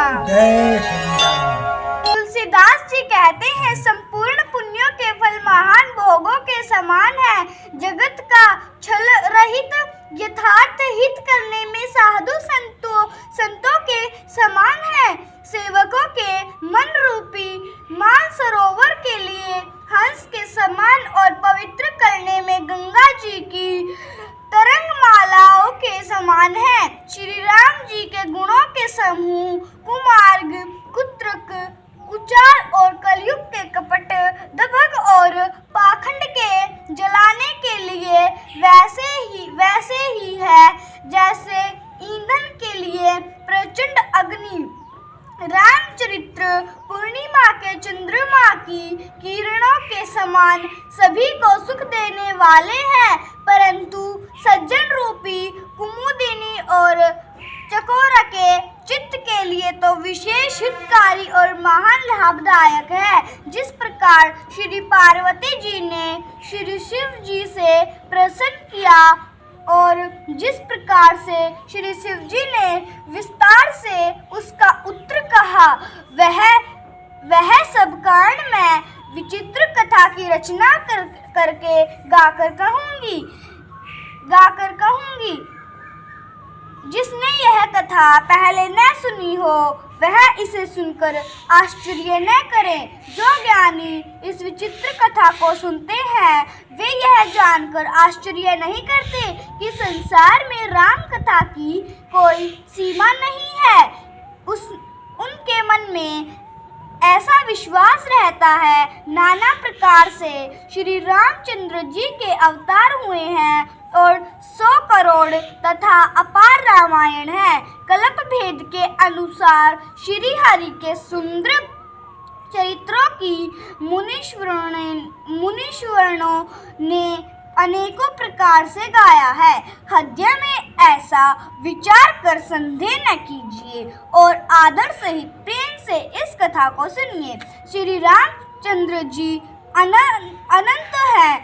राम। जय श्री राम। तुलसीदास जी कहते हैं, संपूर्ण पुण्यों के फल महान भोगों के समान है। जगत का छल रहित यथार्थ हित करने में साधु संतों के समान है। सेवकों के मन रूपी मानसरोवर के लिए हंस के समान और पवित्र करने में गंगा जी की तरंगमालाओं के समान है। श्री राम जी के गुणों के समूह कुमार्ग, कुत्रक, कुचार और कलयुग के कपट, दभग और पाखंड के जलाने के लिए वैसे ही है जैसे ईंधन के लिए प्रचंड अग्नि। रामचरित्र पूर्णिमा के चंद्रमा की किरणों के समान सभी को सुख देने वाले हैं, परंतु सज्जन रूपी कुमुदिनी और चकोर के चित्त के लिए तो विशेष हितकारी और महान लाभदायक है। जिस प्रकार श्री पार्वती जी ने श्री शिव जी से प्रसन्न किया और जिस प्रकार से श्री शिव जी ने विस्तार से उसका उत्तर कहा, वह सब कारण मैं विचित्र कथा की रचना करके गाकर कहूँगी। जिसने यह कथा पहले न सुनी हो वह इसे सुनकर आश्चर्य न करे। जो ज्ञानी इस विचित्र कथा को सुनते हैं वे यह जानकर आश्चर्य नहीं करते कि संसार में राम कथा की कोई सीमा नहीं है। उनके मन में ऐसा विश्वास रहता है नाना प्रकार से श्री रामचंद्र जी के अवतार हुए हैं और 100 करोड़ तथा अपार रामायण है। कल्प भेद के अनुसार श्री हरि के सुंदर चरित्रों की मुनीश्वरों ने अनेकों प्रकार से गाया है। हृदय में ऐसा विचार कर संदेह न कीजिए और आदर सहित प्रेम से इस कथा को सुनिए। श्री रामचंद्र जी अनंत हैं,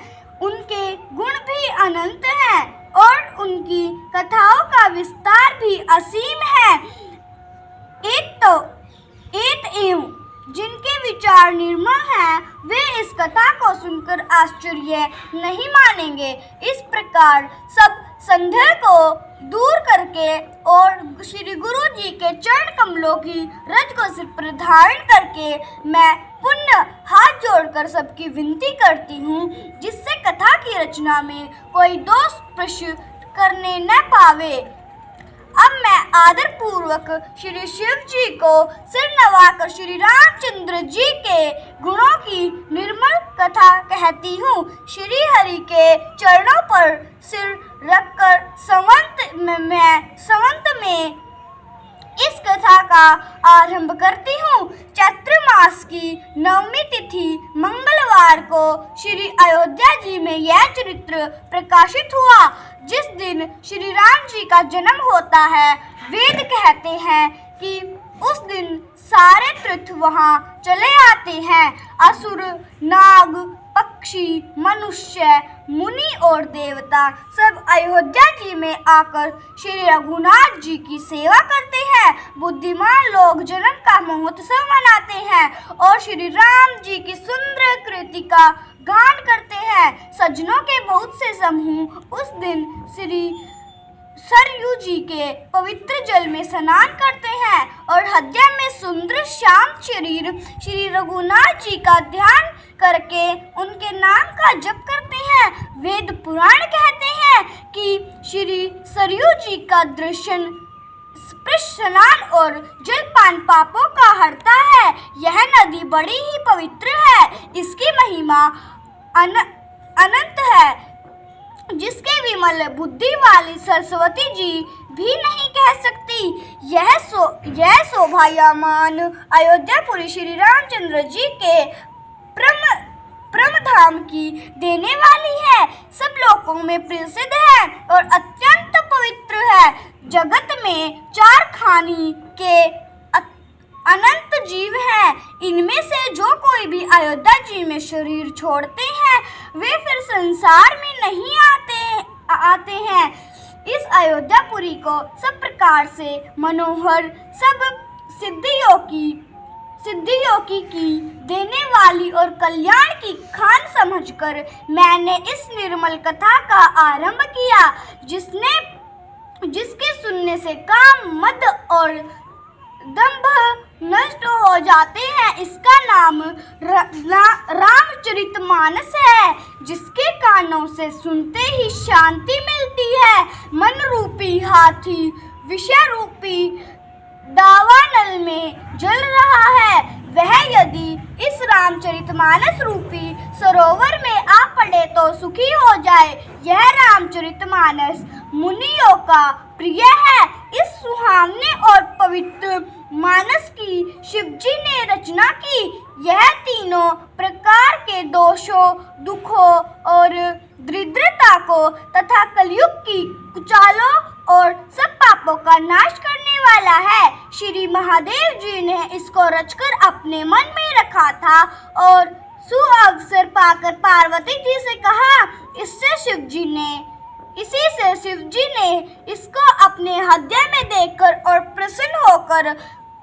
उनके गुण भी अनंत हैं और उनकी कथाओं का विस्तार भी असीम है। जिनके विचार निर्मल हैं वे इस कथा को सुनकर आश्चर्य नहीं मानेंगे। इस प्रकार सब संदेह को दूर करके और श्री गुरु जी के चरण कमलों की रज को सिर पर धारण करके मैं पुण्य हाथ जोड़कर सबकी विनती करती हूँ, जिससे कथा की रचना में कोई दोष प्रश्न करने न पावे। अब मैं आदर पूर्वक श्री शिव जी को सिर नवाकर श्री रामचंद्र जी के गुणों की निर्मल कथा कहती हूँ। श्री हरि के चरणों पर सिर रखकर संवत में इस कथा का आरंभ करती हूँ। चैत्र मास की 9वीं तिथि मंगलवार को श्री अयोध्या जी में यह चरित्र प्रकाशित हुआ। जिस दिन श्री राम जी का जन्म होता है, वेद कहते हैं कि उस दिन सारे तीर्थ वहाँ चले आते हैं। असुर, नाग, पक्षी, मनुष्य, मुनि और देवता सब अयोध्या जी में आकर श्री रघुनाथ जी की सेवा करते हैं। बुद्धिमान लोग जन्म का महोत्सव मनाते हैं और श्री राम जी की सुंदर कृति का गान करते हैं। सज्जनों के बहुत से समूह उस दिन श्री सरयू जी के पवित्र जल में स्नान करते हैं और हृदय में सुंदर शांत शरीर श्री रघुनाथ जी का ध्यान करके उनके नाम का जप करते हैं। वेद पुराण कहते हैं कि श्री सरयू जी का दर्शन स्नान और जलपान पापों का हरता है। यह नदी बड़ी ही पवित्र है, इसकी महिमा अनंत है, जिसके विमल बुद्धि वाली सरस्वती जी भी नहीं कह सकती। यह शोभायमान अयोध्यापुरी श्री रामचंद्र जी के परम धाम की देने वाली है, सब लोगों में प्रसिद्ध है और अत्यंत पवित्र है। जगत में 4 खानी के अनंत जीव हैं, इनमें से जो कोई भी अयोध्या जी में शरीर छोड़ते हैं वे फिर संसार में नहीं आते हैं। इस अयोध्यापुरी को सब प्रकार से मनोहर, सब सिद्धियों की देने वाली और कल्याण की खान समझकर मैंने इस निर्मल कथा का आरंभ किया, जिसके सुनने से काम, मद और दंभ नष्ट हो जाते हैं। इसका नाम रामचरितमानस है, जिसके कानों से सुनते ही शांति मिलती है। मन रूपी हाथी विषय रूपी दावानल में जल रहा है, वह यदि इस रामचरितमानस रूपी सरोवर में आ पड़े तो सुखी हो जाए। यह रामचरितमानस मुनियों का प्रिय है। इस सुहावने और पवित्र मानस की शिवजी ने रचना की। यह तीनों प्रकार के दोषों, दुखों और दरिद्रता को तथा कलयुग की कुचालों और सब पापों का नाश करने वाला है। श्री महादेव जी ने इसको रचकर अपने मन में रखा था और सुअवसर पाकर पार्वती जी से कहा। इसी से शिवजी ने इसको अपने हृदय में देखकर और प्रसन्न होकर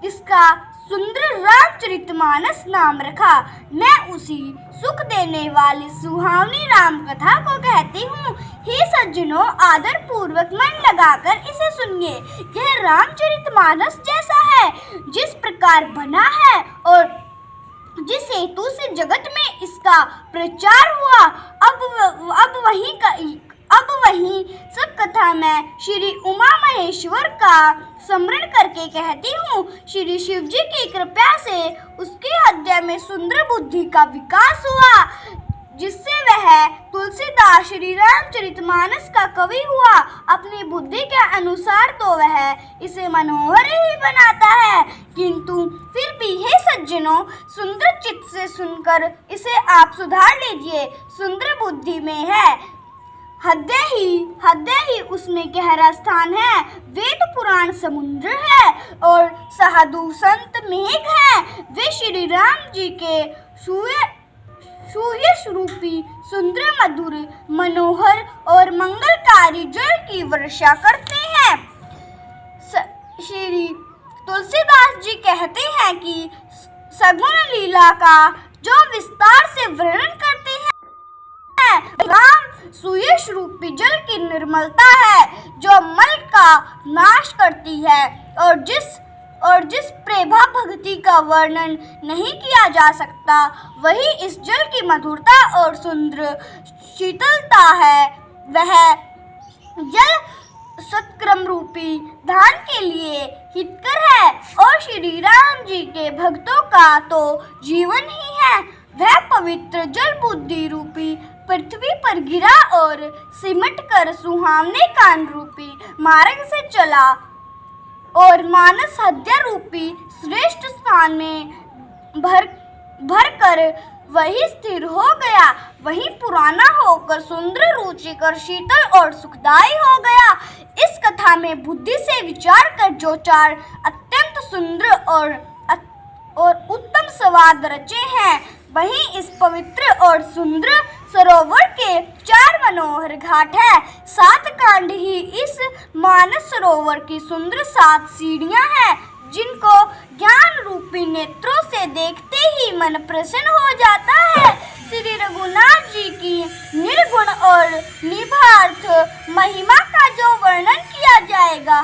इसका सुंदर रामचरितमानस नाम रखा। मैं उसी सुख देने वाली सुहावनी राम कथा को कहती हूँ। हे सज्जनों, आदर पूर्वक मन लगाकर इसे सुनिए। यह रामचरितमानस जैसा है जिस प्रकार बना है और जिस हेतु से जगत में इसका प्रचार हुआ, अब वही सब कथा मैं श्री उमा महेश्वर का स्मरण करके कहती हूँ। श्री शिव जी की कृपा से उसके हृदय में सुंदर बुद्धि का विकास हुआ, जिससे वह तुलसीदास श्री रामचरितमानस का कवि हुआ। अपनी बुद्धि के अनुसार तो वह इसे मनोहर ही बनाता है, किंतु फिर भी हे सज्जनों, सुंदर चित्त से सुनकर इसे आप सुधार लीजिए। सुंदर बुद्धि में है, हृदय ही उसमें गहरा स्थान है। वेद पुराण समुद्र है और साधु संत मेघ है। वे श्री राम जी के सूर्य रूपी सुंदर, मधुर, मनोहर और मंगलकारी जल की वर्षा करते हैं। श्री तुलसीदास जी कहते हैं कि सगुण लीला का जो विस्तार से वर्णन करते हैं, राम सूर्य रूपी जल की निर्मलता है जो मल का नाश करती है, और जिस प्रभा भक्ति का वर्णन नहीं किया जा सकता, वही इस जल की मधुरता और सुंदर शीतलता है। वह जल सत्क्रम रूपी धान के लिए हितकर है और श्री राम जी के भक्तों का तो जीवन ही है। वह पवित्र जल बुद्धि रूपी पृथ्वी पर गिरा और सिमट कर सुहावने कान रूपी मार्ग से चला और मानस हृदय रूपी श्रेष्ठ स्थान में भर कर वही स्थिर हो गया, वही पुराना होकर सुंदर, रुचिकर, शीतल और सुखदायी हो गया। इस कथा में बुद्धि से विचार कर जो चार अत्यंत सुंदर और उत्तम स्वाद रचे हैं, वहीं इस पवित्र और सुंदर सरोवर के चार मनोहर घाट है। 7 कांड ही इस मानस सरोवर की सुंदर 7 सीढ़ियां हैं, जिनको ज्ञान रूपी नेत्रों से देखते ही मन प्रसन्न हो जाता है। श्री रघुनाथ जी की निर्गुण और निभार्थ महिमा का जो वर्णन किया जाएगा,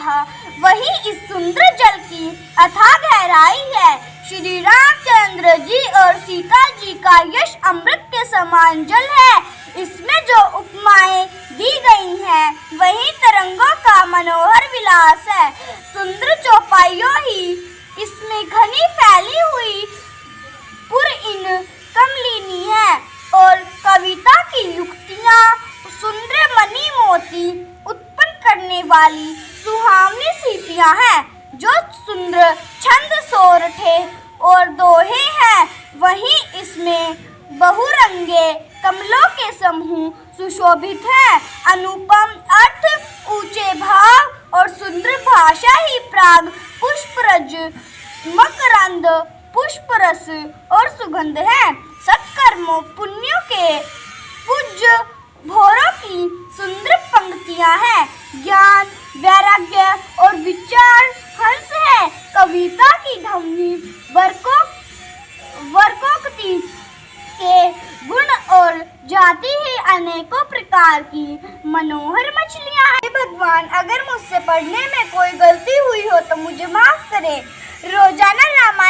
वही इस सुंदर जल की अथाह गहराई है। श्री रामचंद्र जी और सीता जी का यश अमृत के समान जल है। इसमें जो उपमाएं दी गई हैं, वही तरंगों का मनोहर विलास है। सुंदर चौपाइयों ही इसमें घनी फैली हुई पुरइन कमलिनी है और कविता की युक्तियां सुंदर मणि मोती उत्पन्न करने वाली सुहावनी सीपियां हैं। जो सुंदर छंद, सोरठे और दोहे हैं, वहीं इसमें बहुरंगे कमलों के समूह सुशोभित हैं। अनुपम अर्थ, ऊंचे भाव और सुंदर भाषा ही प्राग पुष्परज, मकरंद, पुष्परस और सुगंध है। सत्कर्मों, पुण्यों के पूज्य भोरों की सुंदर पंक्तियां हैं। ज्ञान, वैराग्य और विचार हंस है। कविता की अनेकों प्रकार की मनोहर मछलियां हैं। भगवान, अगर मुझसे पढ़ने में कोई गलती हुई हो तो मुझे माफ करें। रोजाना रामायण